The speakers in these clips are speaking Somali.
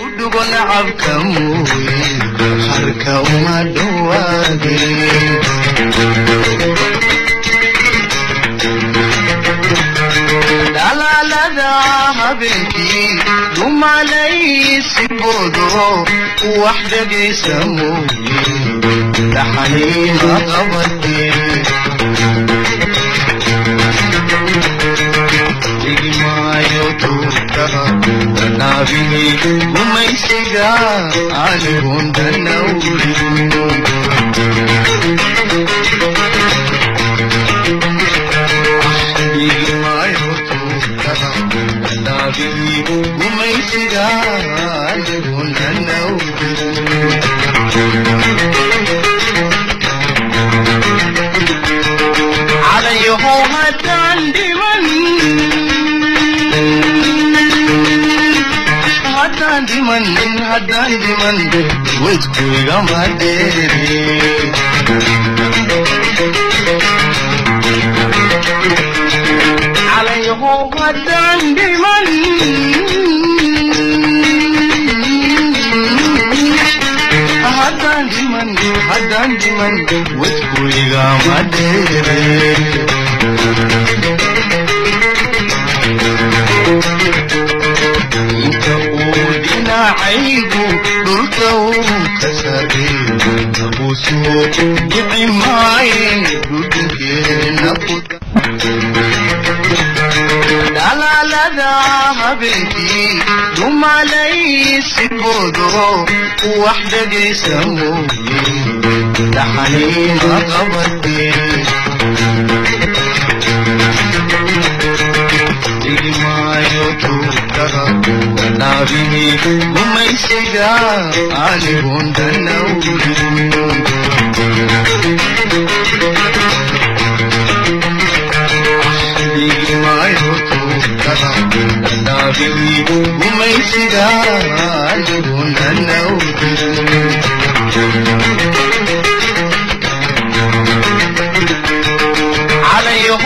udgon abkamuye harka uma dhawaade dalalada habeenkii dumalaysibodo wax dhagaysamuye dhaxaniima qabadee nabi umaysiga anigun danawrin nabi umaysiga anigun danawrin عليه هدان دمن هدان دمن وجهي غمدري عليه هدان دمن هدان دمن وجهي غمدري عيبو دلكو كسبي نبوسو بعماي دلكي نبوت لا هبنتي دوم علي سيبودو وحدة جيسموي لحنين قبضي nabi umaysiga anigun danawrin nabi umaysiga anigun danawrin عليه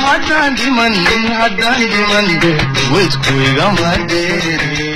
هدان دمن هدان دمن وجهي غمدري